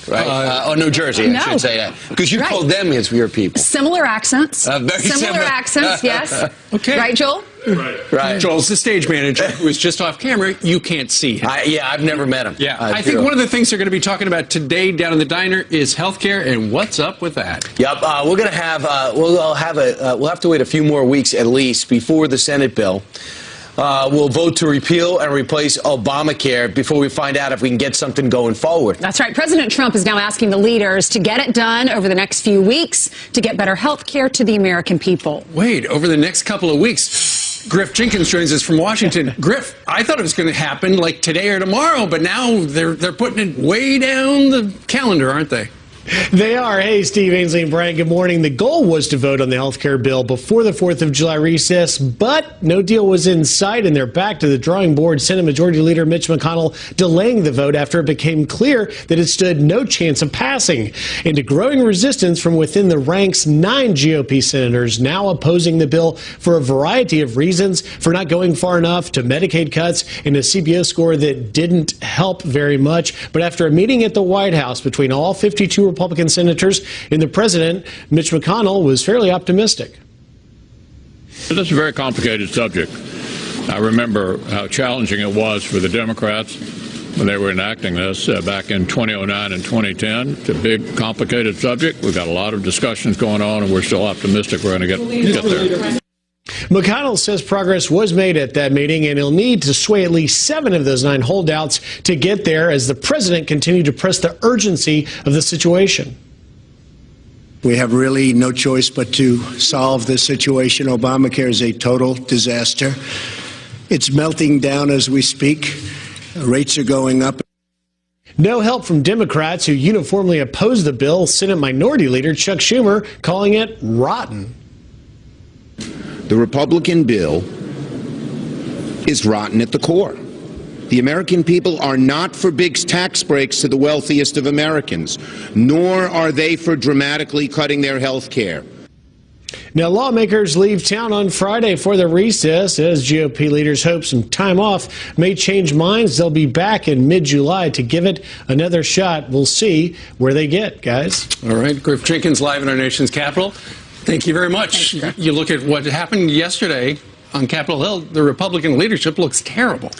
right? Or New Jersey, I should say that. Because you called them as your people. Similar accents. Very similar accents, yes. Okay. Right, Joel? Right. Joel's the stage manager who is just off camera. You can't see him. Yeah, I've never met him. Yeah, I think one of the things they're going to be talking about today down in the diner is healthcare and what's up with that. Yep, we're going to have we'll have to wait a few more weeks at least before the Senate bill. We'll vote to repeal and replace Obamacare before we find out if we can get something going forward. That's right. President Trump is now asking the leaders to get it done over the next few weeks to get better health care to the American people. Wait, over the next couple of weeks. Griff Jenkins joins us from Washington. Griff, I thought it was going to happen like today or tomorrow, but now they're putting it way down the calendar, aren't they? They are. Hey, Steve, Ainsley, and Brian, good morning. The goal was to vote on the health care bill before the 4th of July recess, but no deal was in sight, and they're back to the drawing board. Senate Majority Leader Mitch McConnell delaying the vote after it became clear that it stood no chance of passing. Into growing resistance from within the ranks, 9 GOP senators now opposing the bill for a variety of reasons, for not going far enough, to Medicaid cuts, and a CBO score that didn't help very much. But after a meeting at the White House between all 52 Republican senators and the president, Mitch McConnell was fairly optimistic. This is a very complicated subject. I remember how challenging it was for the Democrats when they were enacting this back in 2009 and 2010. It's a big, complicated subject. We've got a lot of discussions going on, and we're still optimistic we're going to get there. McConnell says progress was made at that meeting, and he'll need to sway at least 7 of those 9 holdouts to get there as the president continued to press the urgency of the situation. We have really no choice but to solve this situation. Obamacare is a total disaster. It's melting down as we speak. Rates are going up. No help from Democrats who uniformly oppose the bill. Senate Minority Leader Chuck Schumer calling it rotten. The Republican bill is rotten at the core. The American people are not for big tax breaks to the wealthiest of Americans, nor are they for dramatically cutting their health care. Now, lawmakers leave town on Friday for the recess as GOP leaders hope some time off may change minds. They'll be back in mid-July to give it another shot. We'll see where they get, guys. All right, Griff Jenkins live in our nation's capital. Thank you very much. You look at what happened yesterday on Capitol Hill, the Republican leadership looks terrible.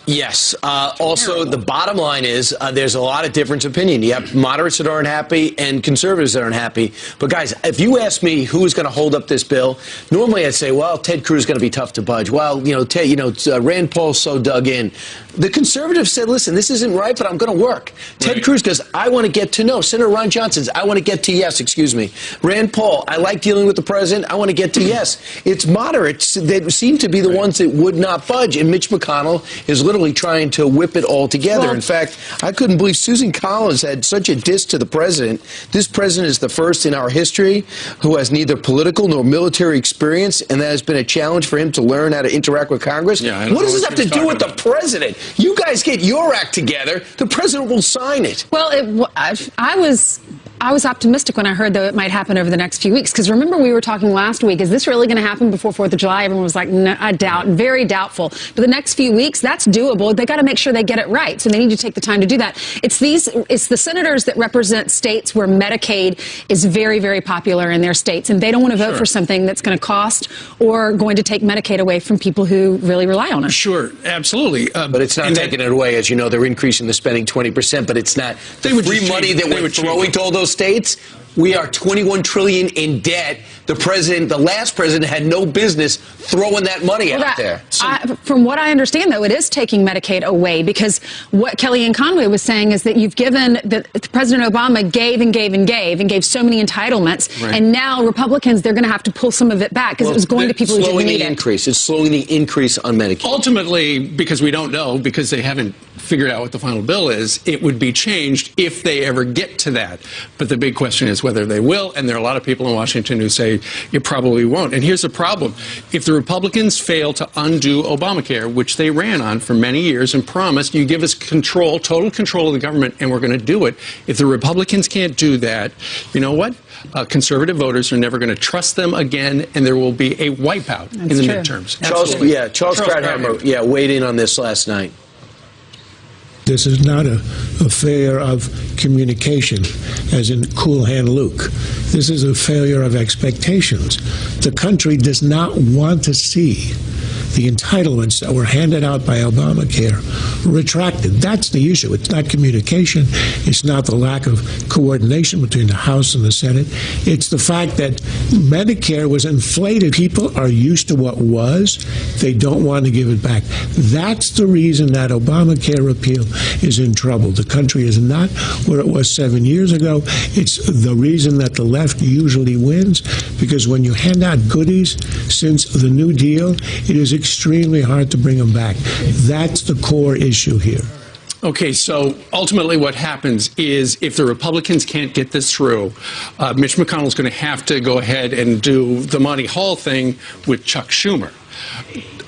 Yes. Also, the bottom line is there's a lot of difference of opinion. You have moderates that aren't happy and conservatives that aren't happy. But, guys, if you ask me who's going to hold up this bill, normally I'd say, well, Ted Cruz is going to be tough to budge. Well, Rand Paul's so dug in. The conservatives said, listen, this isn't right, but I'm going to work. Ted Cruz goes, I want to get to no. Senator Ron Johnson's, I want to get to yes, excuse me. Rand Paul, I like dealing with the president. I want to get to yes. It's moderates that seem to be the ones that would not budge. And Mitch McConnell is literally trying to whip it all together. Well, in fact, I couldn't believe Susan Collins had such a diss to the president. This president is the first in our history who has neither political nor military experience, and that has been a challenge for him to learn how to interact with Congress. Yeah, what does this have to do with the president? You guys get your act together. The president will sign it. Well, I was optimistic when I heard that it might happen over the next few weeks. Because remember, we were talking last week, is this really going to happen before 4th of July? Everyone was like, no, I doubt, very doubtful. But the next few weeks, that's doable. They got to make sure they get it right. So they need to take the time to do that. It's the senators that represent states where Medicaid is very, very popular in their states. And they don't want to vote for something that's going to cost or going to take Medicaid away from people who really rely on it. Sure, absolutely. But it's not taking it away. As you know, they're increasing the spending 20%, but it's not the free money that we're throwing to all those states. We are $21 trillion in debt. The last president, had no business throwing that money out there. From what I understand, though, it is taking Medicaid away, because what Kellyanne Conway was saying is that you've given President Obama gave and gave and gave and gave so many entitlements, and now Republicans, they're going to have to pull some of it back because it was going to people who didn't need it. It's slowing the increase on Medicaid. Ultimately, because we don't know, because they haven't figured out what the final bill is, it would be changed if they ever get to that. But the big question is whether they will, and there are a lot of people in Washington who say it probably won't. And here's the problem. If the Republicans fail to undo Obamacare, which they ran on for many years and promised, you give us control, total control of the government, and we're going to do it. If the Republicans can't do that, you know what? Conservative voters are never going to trust them again, and there will be a wipeout in the midterms. Charles Krauthammer, weighed in on this last night. This is not a failure of communication, as in Cool Hand Luke. This is a failure of expectations. The country does not want to see the entitlements that were handed out by Obamacare retracted. That's the issue. It's not communication. It's not the lack of coordination between the House and the Senate. It's the fact that Medicare was inflated. People are used to what was. They don't want to give it back. That's the reason that Obamacare repeal is in trouble. The country is not where it was 7 years ago. It's the reason that the left usually wins, because when you hand out goodies since the New Deal, it is extremely hard to bring them back. That's the core issue here. Okay, so ultimately what happens is if the Republicans can't get this through, Mitch McConnell's going to have to go ahead and do the Monty Hall thing with Chuck Schumer.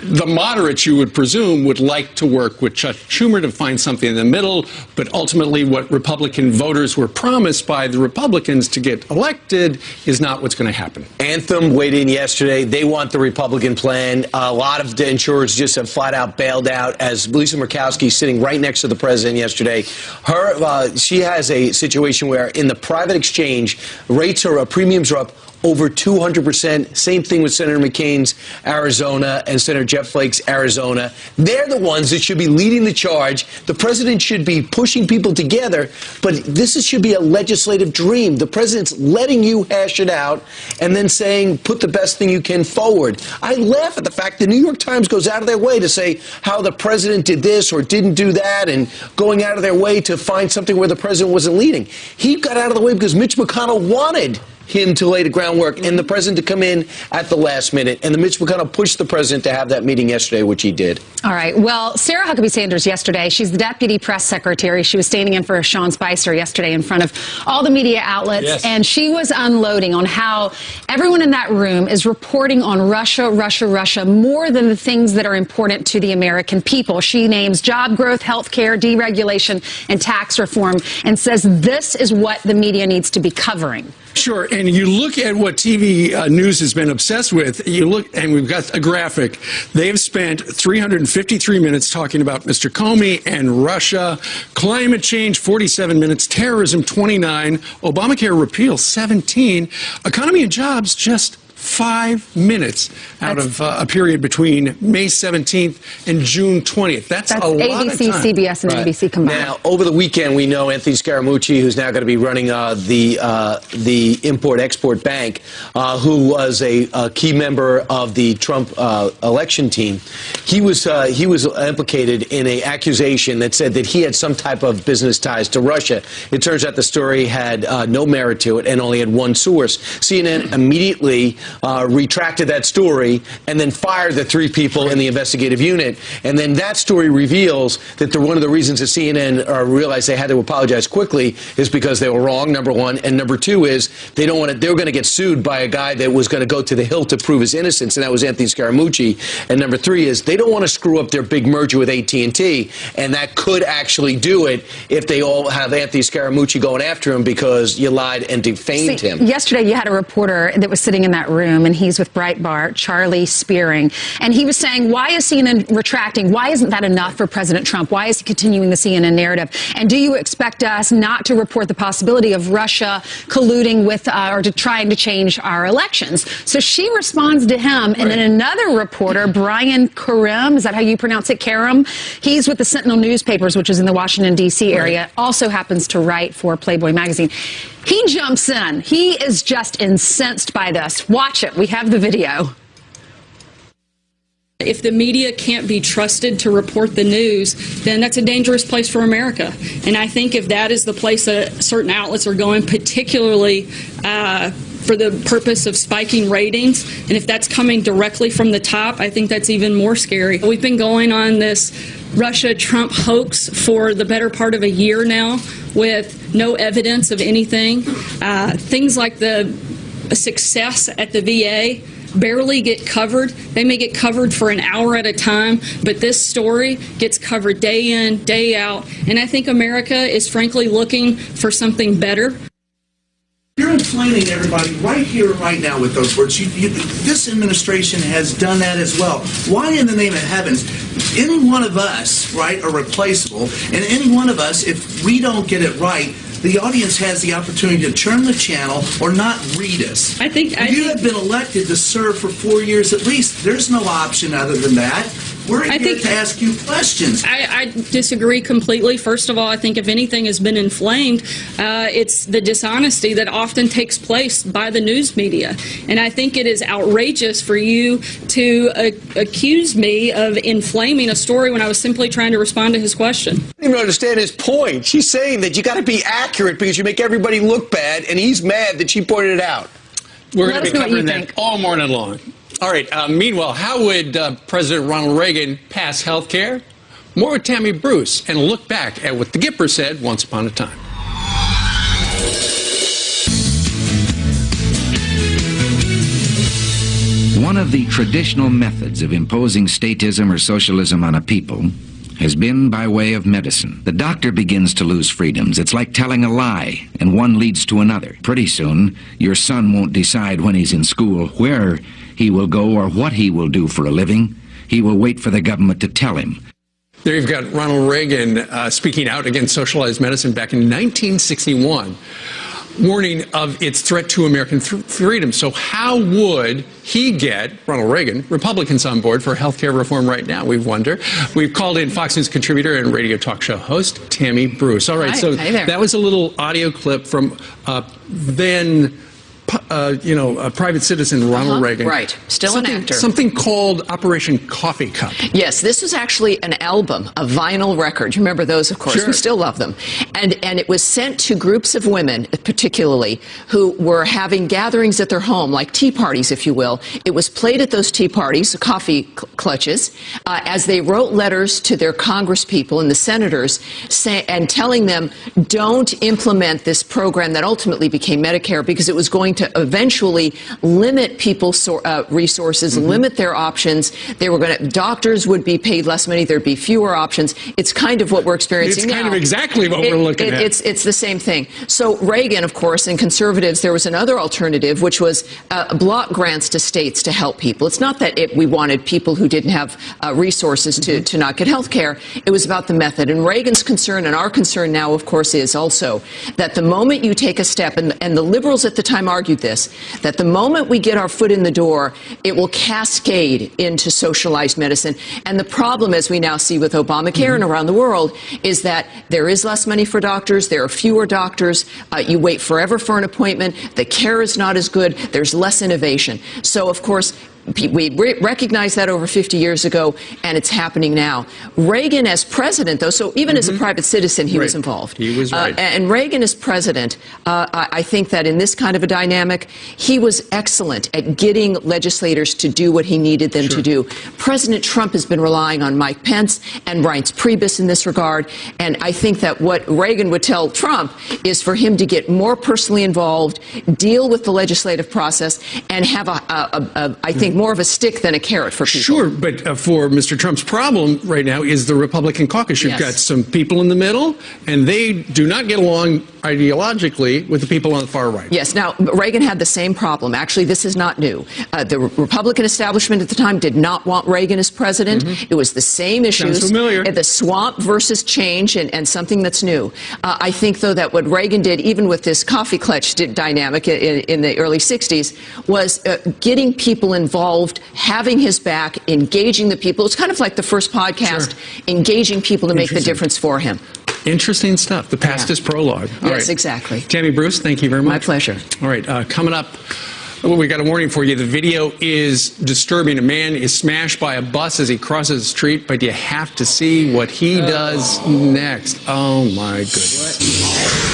The moderates, you would presume, would like to work with Chuck Schumer to find something in the middle, but ultimately what Republican voters were promised by the Republicans to get elected is not what's going to happen. Anthem weighed in yesterday. They want the Republican plan. A lot of the insurers just have flat out bailed out, as Lisa Murkowski, sitting right next to the president yesterday. She has a situation where in the private exchange, premiums are up over 200%. Same thing with Senator McCain's Arizona and Senator Jeff Flake's Arizona. They're the ones that should be leading the charge. The president should be pushing people together, but this should be a legislative dream. The president's letting you hash it out and then saying, put the best thing you can forward. I laugh at the fact the New York Times goes out of their way to say how the president did this or didn't do that, and going out of their way to find something where the president wasn't leading. He got out of the way because Mitch McConnell wanted him to lay the groundwork and the president to come in at the last minute. And the Mitch McConnell pushed the president to have that meeting yesterday, which he did. All right. Well, Sarah Huckabee Sanders yesterday, she's the deputy press secretary. She was standing in for Sean Spicer yesterday in front of all the media outlets. Yes. And she was unloading on how everyone in that room is reporting on Russia, Russia, Russia, more than the things that are important to the American people. She names job growth, health care, deregulation, and tax reform, and says this is what the media needs to be covering. Sure, and you look at what TV news has been obsessed with. You look, and we've got a graphic. They have spent 353 minutes talking about Mr. Comey and Russia, climate change 47 minutes, terrorism 29, Obamacare repeal 17, economy and jobs just 5 minutes out of a period between May 17th and June 20th. That's a lot ABC, of time. CBS, and NBC combined. Now, over the weekend, we know Anthony Scaramucci, who's now going to be running the Import-Export Bank, who was a key member of the Trump election team. He was implicated in an accusation that said that he had some type of business ties to Russia. It turns out the story had no merit to it and only had one source. CNN immediately retracted that story and then fired the 3 people in the investigative unit. And then that story reveals that one of the reasons that CNN realized they had to apologize quickly is because they were wrong, number one. And number two is they were going to get sued by a guy that was going to go to the hill to prove his innocence, and that was Anthony Scaramucci. And number three is they don't want to screw up their big merger with AT&T, and that could actually do it if they all have Anthony Scaramucci going after him because you lied and defamed him. Yesterday you had a reporter that was sitting in that room, and he's with Breitbart, Charlie Spearing, and he was saying, why is CNN retracting? Why isn't that enough for President Trump? Why is he continuing the CNN narrative? And do you expect us not to report the possibility of Russia colluding with or trying to change our elections? So she responds to him, and then another reporter, Brian Karem, is that how you pronounce it, Karem? He's with the Sentinel newspapers, which is in the Washington, D.C. area, also happens to write for Playboy magazine. He jumps in. He is just incensed by this. Watch it. We have the video. If the media can't be trusted to report the news, then that's a dangerous place for America. And I think if that is the place that certain outlets are going, particularly for the purpose of spiking ratings, and if that's coming directly from the top, I think that's even more scary. We've been going on this Russia-Trump hoax for the better part of a year now with no evidence of anything. Things like the success at the VA barely get covered. They may get covered for an hour at a time, but this story gets covered day in, day out. And I think America is frankly looking for something better. You're in explaining to everybody right here, right now with those words. This administration has done that as well. Why in the name of heavens? Any one of us, right, are replaceable, and any one of us, if we don't get it right, the audience has the opportunity to turn the channel or not read us. I think you have been elected to serve for 4 years at least. There's no option other than that. We're here to ask you questions. I disagree completely. First of all, I think if anything has been inflamed, it's the dishonesty that often takes place by the news media. And I think it is outrageous for you to accuse me of inflaming a story when I was simply trying to respond to his question. I don't even understand his point. She's saying that you got to be accurate because you make everybody look bad, and he's mad that she pointed it out. We're going to be covering that all morning long. All right. Meanwhile, how would President Ronald Reagan pass health care? More with Tammy Bruce, and look back at what the Gipper said once upon a time. One of the traditional methods of imposing statism or socialism on a people has been by way of medicine. The doctor begins to lose freedoms. It's like telling a lie, and one leads to another. Pretty soon, your son won't decide when he's in school where he will go or what he will do for a living. He will wait for the government to tell him. There you've got Ronald Reagan speaking out against socialized medicine back in 1961, warning of its threat to American freedom. So how would he get, Ronald Reagan, Republicans on board for health care reform right now, we wonder. We've called in Fox News contributor and radio talk show host Tammy Bruce. All right, so that was a little audio clip from then a private citizen, Ronald Reagan. Right, still an actor. Something called Operation Coffee Cup. Yes, this was actually an album, a vinyl record. You remember those, of course. Sure. We still love them. And it was sent to groups of women, particularly, who were having gatherings at their home, like tea parties, if you will. It was played at those tea parties, coffee clutches, as they wrote letters to their congresspeople and the senators and telling them, don't implement this program that ultimately became Medicare because it was going to eventually limit people's resources, limit their options. They were going to, doctors would be paid less money. There'd be fewer options. It's kind of what we're experiencing now. It's kind of exactly what we're looking at. It's the same thing. So Reagan, of course, and conservatives, there was another alternative, which was block grants to states to help people. It's not that we wanted people who didn't have resources to not get health care. It was about the method. And Reagan's concern, and our concern now, of course, is also that the moment you take a step, and the liberals at the time argued this, that the moment we get our foot in the door, it will cascade into socialized medicine. And the problem, as we now see with Obamacare and around the world, is that there is less money for doctors, there are fewer doctors, you wait forever for an appointment, the care is not as good, there's less innovation. So, of course, we recognized that over 50 years ago, and it's happening now. Reagan as president, though, so even as a private citizen, he was involved. He was right. And Reagan as president, I think that in this kind of a dynamic, he was excellent at getting legislators to do what he needed them to do. President Trump has been relying on Mike Pence and Reince Priebus in this regard, and I think that what Reagan would tell Trump is for him to get more personally involved, deal with the legislative process, and have I think, more of a stick than a carrot for people. Sure, but for Mr. Trump's problem right now is the Republican caucus. You've got some people in the middle, and they do not get along ideologically with the people on the far right. Yes. Now, Reagan had the same problem. Actually, this is not new. The Republican establishment at the time did not want Reagan as president. It was the same issues. Sounds familiar. The swamp versus change and something that's new. I think, though, that what Reagan did, even with this coffee clutch dynamic in the early 60s, was getting people involved, having his back, engaging the people. It's kind of like the first podcast, engaging people to make the difference for him. Interesting stuff. The past is prologue. Yes, exactly. Tammy Bruce, thank you very much. My pleasure. All right, coming up, well, we got a warning for you. The video is disturbing. A man is smashed by a bus as he crosses the street, but you have to see what he does next. Oh, my goodness.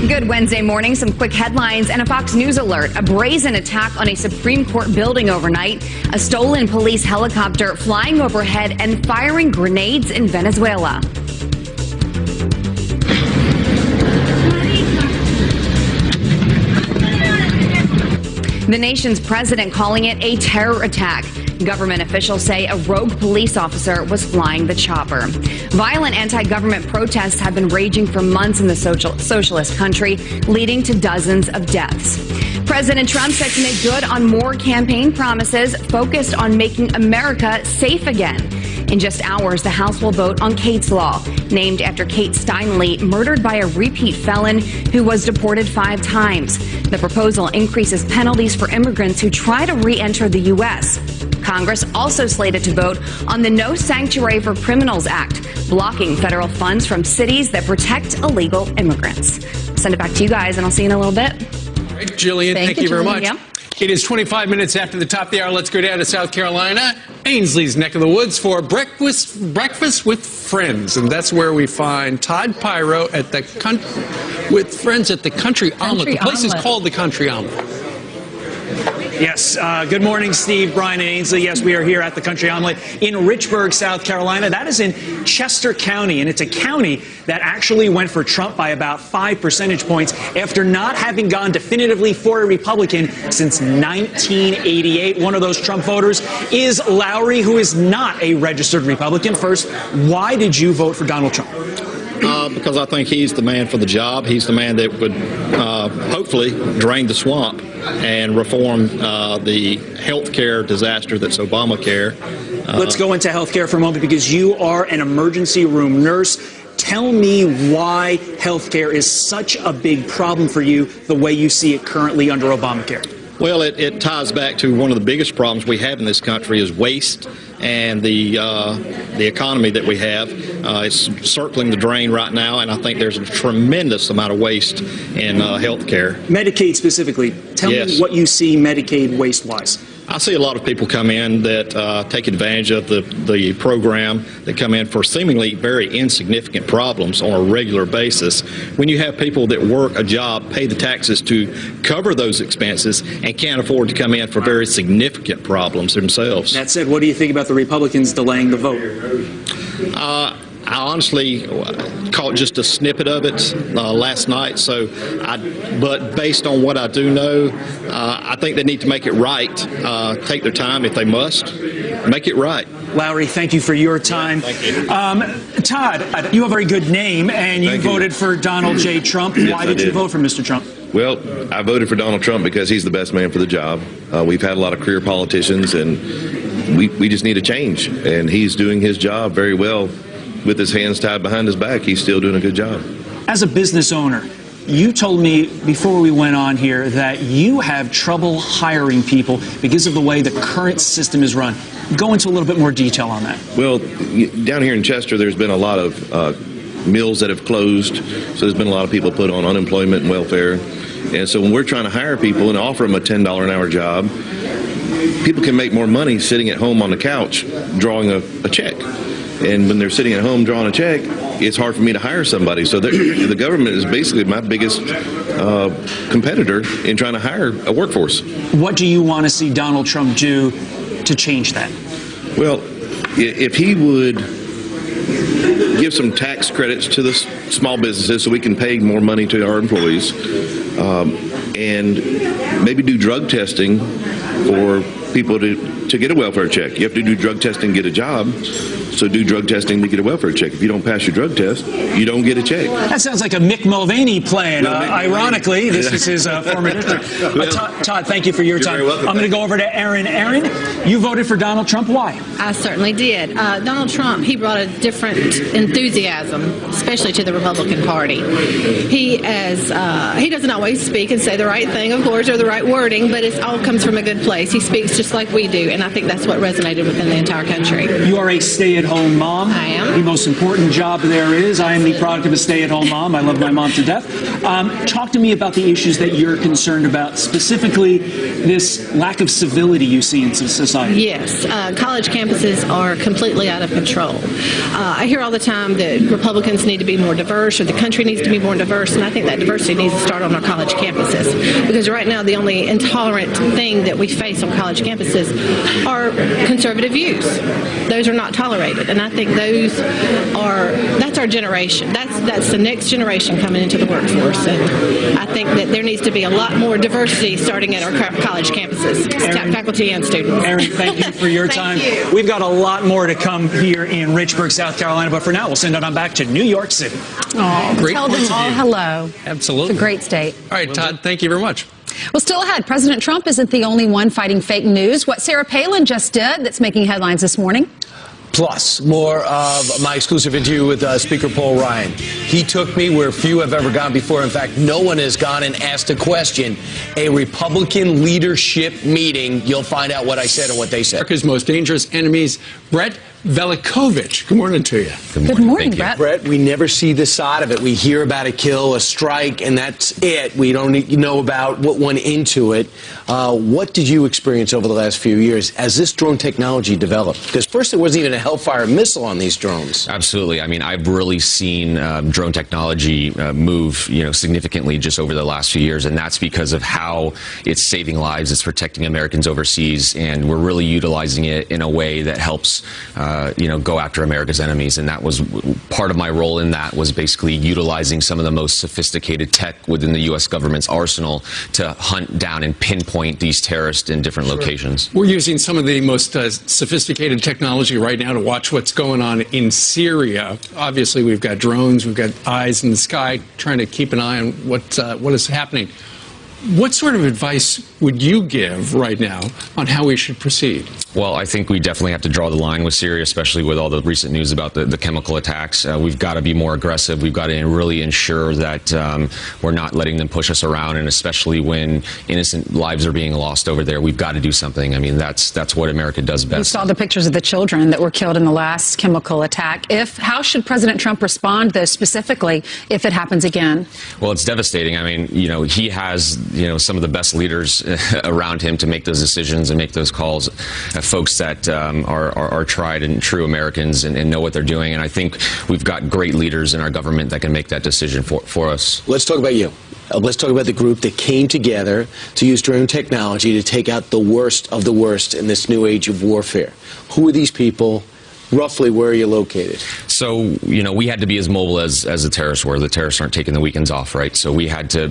Good Wednesday morning. Some quick headlines and a Fox News alert. A brazen attack on a Supreme Court building overnight. A stolen police helicopter flying overhead and firing grenades in Venezuela. The nation's president calling it a terror attack. Government officials say a rogue police officer was flying the chopper. Violent anti-government protests have been raging for months in the socialist country, leading to dozens of deaths. President Trump set to make good on more campaign promises focused on making America safe again. In just hours, the House will vote on Kate's Law, named after Kate Steinle, murdered by a repeat felon who was deported 5 times. The proposal increases penalties for immigrants who try to re-enter the U.S. Congress also slated to vote on the No Sanctuary for Criminals Act, blocking federal funds from cities that protect illegal immigrants. Send it back to you guys, and I'll see you in a little bit. All right, Jillian, thank you very much. Yeah. It is 25 minutes after the top of the hour. Let's go down to South Carolina, Ainsley's neck of the woods, for breakfast with friends, and that's where we find Todd Pyro at with friends at the Country Omelet. The place is called the Country Omelet. Yes. Good morning, Steve, Brian, and Ainsley. Yes, we are here at the Country Omelet in Richburg, South Carolina. That is in Chester County, and it's a county that actually went for Trump by about 5 percentage points after not having gone definitively for a Republican since 1988. One of those Trump voters is Lowry, who is not a registered Republican. First, why did you vote for Donald Trump? Because I think he's the man for the job. He's the man that would hopefully drain the swamp and reform the health care disaster that's Obamacare. Let's go into health care for a moment, because you are an emergency room nurse. Tell me why health care is such a big problem for you the way you see it currently under Obamacare. Well, it ties back to one of the biggest problems we have in this country is waste, and the economy that we have is circling the drain right now, and I think there's a tremendous amount of waste in health care. Medicaid specifically. Tell me what you see Medicaid waste-wise. I see a lot of people come in that take advantage of the program, that come in for seemingly very insignificant problems on a regular basis. When you have people that work a job, pay the taxes to cover those expenses, and can't afford to come in for very significant problems themselves. That said, what do you think about the Republicans delaying the vote? I honestly caught just a snippet of it last night, but based on what I do know, I think they need to make it right. Take their time if they must. Make it right. Lowry, thank you for your time. Thank you. Todd, you have a very good name, and you voted for Donald J. Trump. Yes, Why did you vote for Mr. Trump? Well, I voted for Donald Trump because he's the best man for the job. We've had a lot of career politicians, and we just need a change. And he's doing his job very well. With his hands tied behind his back, he's still doing a good job. As a business owner, you told me before we went on here that you have trouble hiring people because of the way the current system is run. Go into a little bit more detail on that. Well, down here in Chester, there's been a lot of mills that have closed, so there's been a lot of people put on unemployment and welfare. And so when we're trying to hire people and offer them a $10 an hour job, people can make more money sitting at home on the couch drawing a check. And when they're sitting at home drawing a check, it's hard for me to hire somebody. So the government is basically my biggest competitor in trying to hire a workforce. What do you want to see Donald Trump do to change that? Well, if he would give some tax credits to the small businesses so we can pay more money to our employees, and maybe do drug testing for people to get a welfare check. You have to do drug testing to get a job, so do drug testing to get a welfare check. If you don't pass your drug test, you don't get a check. That sounds like a Mick Mulvaney plan. Ironically, this is his former district. Todd, thank you for your time. Welcome. I'm going to go over to Erin. Erin, you voted for Donald Trump. Why? I certainly did. Donald Trump, he brought a different enthusiasm, especially to the Republican Party. He doesn't always speak and say the right thing, of course, or the right wording, but it all comes from a good place. He speaks just like we do, and I think that's what resonated within the entire country. You are a stay-at-home mom. I am. The most important job there is. I am the product of a stay-at-home mom. I love my mom to death. Talk to me about the issues that you're concerned about, specifically this lack of civility you see in society. Yes. College campuses are completely out of control. I hear all the time that Republicans need to be more diverse, or the country needs to be more diverse, and I think that diversity needs to start on our college campuses. Because right now, the only intolerant thing that we face on college campuses campuses are conservative views. Those are not tolerated, and I think that's our generation. That's the next generation coming into the workforce, and I think that there needs to be a lot more diversity starting at our college campuses, faculty and students. Erin, thank you for your time. You. We've got a lot more to come here in Richburg, South Carolina, but for now, we'll send it on back to New York City. Oh, Great tell them points of all view. hello. Absolutely. It's a great state. All right, Todd, thank you very much. Well, still ahead, President Trump isn't the only one fighting fake news. What Sarah Palin just did that's making headlines this morning. Plus, more of my exclusive interview with Speaker Paul Ryan. He took me where few have ever gone before. In fact, no one has gone and asked a question. A Republican leadership meeting. You'll find out what I said and what they said. America's most dangerous enemies, Brett Velikovich. Good morning to you. Good morning, Brett. Brett, we never see this side of it. We hear about a kill, a strike, and that's it. We don't know about what went into it. What did you experience over the last few years as this drone technology developed? Because first there wasn't even a Hellfire missile on these drones. Absolutely. I mean, I've really seen drone technology move, significantly just over the last few years, and that's because of how it's saving lives, it's protecting Americans overseas, and we're really utilizing it in a way that helps go after America's enemies. And that was part of my role in that, was basically utilizing some of the most sophisticated tech within the U.S. government's arsenal to hunt down and pinpoint these terrorists in different locations. We're using some of the most sophisticated technology right now to watch what's going on in Syria. Obviously, we've got drones, we've got eyes in the sky trying to keep an eye on what is happening. What sort of advice would you give right now on how we should proceed? Well, I think we definitely have to draw the line with Syria, especially with all the recent news about the chemical attacks. We've got to be more aggressive. We've got to really ensure that we're not letting them push us around, and especially when innocent lives are being lost over there, we've got to do something. I mean, that's what America does best. You saw the pictures of the children that were killed in the last chemical attack. How should President Trump respond, though, specifically, if it happens again? Well, it's devastating. I mean, he has some of the best leaders around him to make those decisions and make those calls. Folks that are tried and true Americans and know what they're doing. And I think we've got great leaders in our government that can make that decision for us. Let's talk about you. Let's talk about the group that came together to use drone technology to take out the worst of the worst in this new age of warfare. Who are these people? Roughly, where are you located? So, we had to be as mobile as the terrorists were. The terrorists aren't taking the weekends off, right? So we had to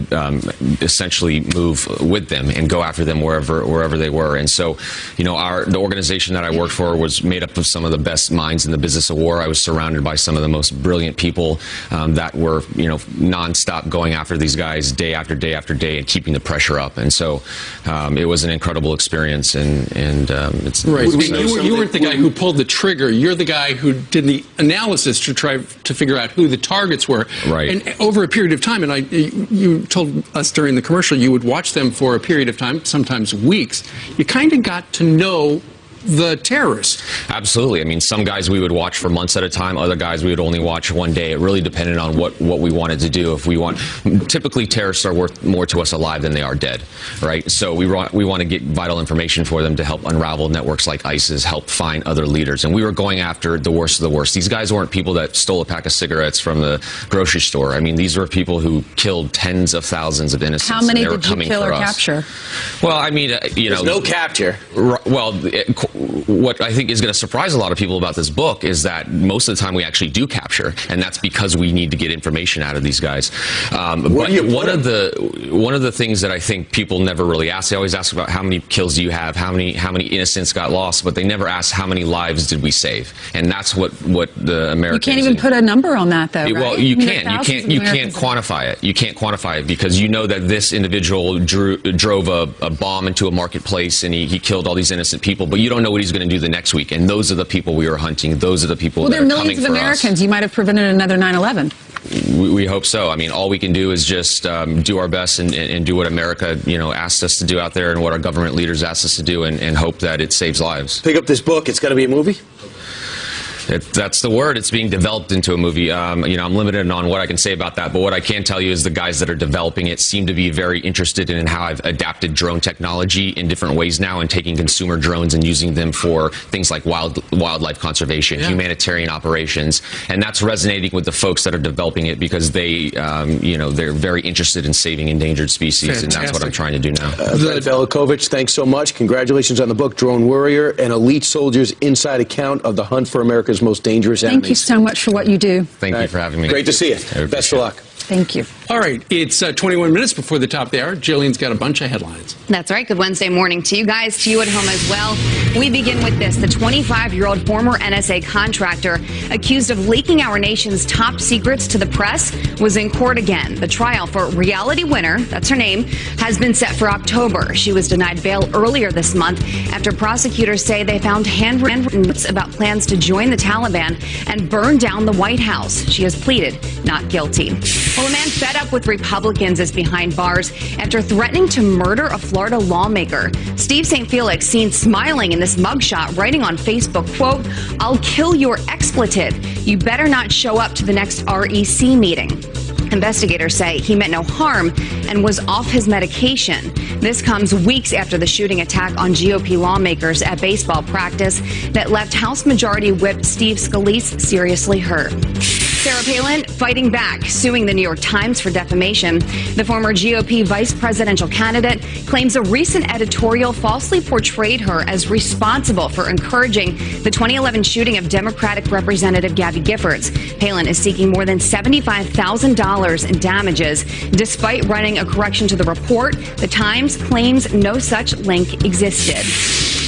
essentially move with them and go after them wherever they were. And so, the organization that I worked for was made up of some of the best minds in the business of war. I was surrounded by some of the most brilliant people that were, nonstop going after these guys day after day after day and keeping the pressure up. And so it was an incredible experience. And it's right. You weren't the guy who pulled the trigger. You're the guy who did the analysis to try to figure out who the targets were. Right. And over a period of time, and you told us during the commercial, you would watch them for a period of time, sometimes weeks. You kind of got to know the terrorists. Absolutely. I mean, some guys we would watch for months at a time. Other guys we would only watch one day. It really depended on what we wanted to do. Typically terrorists are worth more to us alive than they are dead, right? So we want to get vital information for them to help unravel networks like ISIS, help find other leaders. And we were going after the worst of the worst. These guys weren't people that stole a pack of cigarettes from the grocery store. I mean, these were people who killed tens of thousands of innocents. How many did you kill or capture? Well, I mean, There's no capture. Well, what I think is going to surprise a lot of people about this book is that most of the time we actually do capture, and that's because we need to get information out of these guys. But one of the things that I think people never really ask, they always ask about how many kills do you have, how many innocents got lost, but they never ask how many lives did we save, and that's what the Americans. You can't even put a number on that, though. Right? Well, you can't quantify it. You can't quantify it because you know that this individual drove a bomb into a marketplace and he killed all these innocent people, but you don't know what he's going to do the next week. And those are the people we were hunting. Those are the people that are coming for us. Well, there are millions of Americans. You might have prevented another 9/11. We hope so. I mean, all we can do is just do our best and do what America, asked us to do out there and what our government leaders asked us to do and hope that it saves lives. Pick up this book. It's going to be a movie? That's the word. It's being developed into a movie. You know, I'm limited on what I can say about that, but what I can tell you is the guys that are developing it seem to be very interested in how I've adapted drone technology in different ways now and taking consumer drones and using them for things like wildlife conservation, humanitarian operations, and that's resonating with the folks that are developing it because they, you know, they're very interested in saving endangered species, and that's what I'm trying to do now. Brett Velikovich, thanks so much. Congratulations on the book, Drone Warrior, an elite soldier's inside account of the hunt for America's most dangerous enemies. Thank you so much for what you do. Thank you for having me. Great to see you. Best of luck. Thank you. All right, it's 21 minutes before the top of the hour. Jillian's got a bunch of headlines. That's right. Good Wednesday morning to you guys, to you at home as well. We begin with this. The 25-year-old former NSA contractor accused of leaking our nation's top secrets to the press was in court again. The trial for reality winner, that's her name, has been set for October. She was denied bail earlier this month after prosecutors say they found handwritten notes about plans to join the Taliban and burn down the White House. She has pleaded not guilty. Well, a man fed up with Republicans is behind bars after threatening to murder a Florida lawmaker. Steve St. Felix seen smiling in this mugshot, writing on Facebook, quote, "I'll kill your expletive. You better not show up to the next REC meeting." Investigators say he meant no harm and was off his medication. This comes weeks after the shooting attack on GOP lawmakers at baseball practice that left House Majority Whip Steve Scalise seriously hurt. Sarah Palin fighting back, suing the New York Times for defamation. The former GOP vice presidential candidate claims a recent editorial falsely portrayed her as responsible for encouraging the 2011 shooting of Democratic Representative Gabby Giffords. Palin is seeking more than $75,000 in damages. Despite running a correction to the report, the Times claims no such link existed.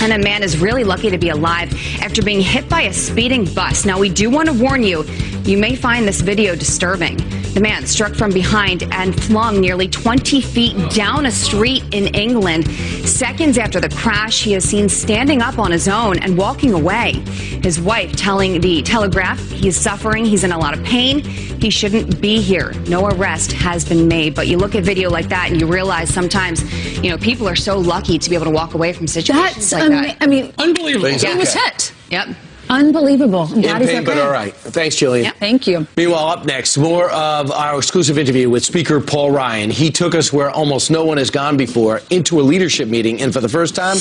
And a man is really lucky to be alive after being hit by a speeding bus. Now, we do want to warn you, you may find this video disturbing. The man struck from behind and flung nearly 20 feet down a street in England. Seconds after the crash, he is seen standing up on his own and walking away. His wife telling the Telegraph he's suffering, he's in a lot of pain, he shouldn't be here. No arrest has been made. But you look at video like that and you realize sometimes, you know, people are so lucky to be able to walk away from situations like that. I mean, unbelievable. He was hit. Yep. Unbelievable. I'm In glad he's pain, okay. but all right. Thanks, Jillian. Yeah, thank you. Meanwhile, up next, more of our exclusive interview with Speaker Paul Ryan. He took us where almost no one has gone before, into a leadership meeting, and for the first time...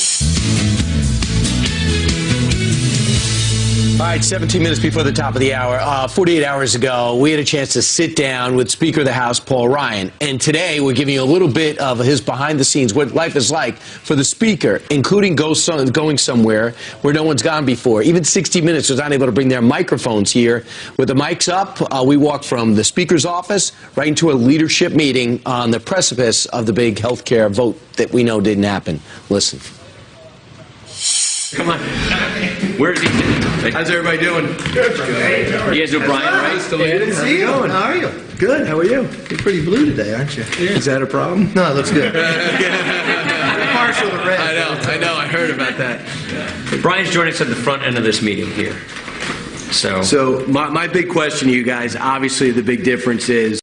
All right, 17 minutes before the top of the hour. 48 hours ago, we had a chance to sit down with Speaker of the House, Paul Ryan. And today, we're giving you a little bit of his behind the scenes, what life is like for the Speaker, including going somewhere where no one's gone before. Even 60 Minutes was not able to bring their microphones here. With the mics up, we walked from the Speaker's office right into a leadership meeting on the precipice of the big health care vote that we know didn't happen. Listen. Come on. Where is he? How's everybody doing? Good. You guys know Brian, right? Good to see you. How are you? Good. How are you? You're pretty blue today, aren't you? Yeah. Is that a problem? No, it looks good. Partial to red. I know. I heard about that. Brian's joining us at the front end of this meeting here. So my big question to you guys, obviously the big difference is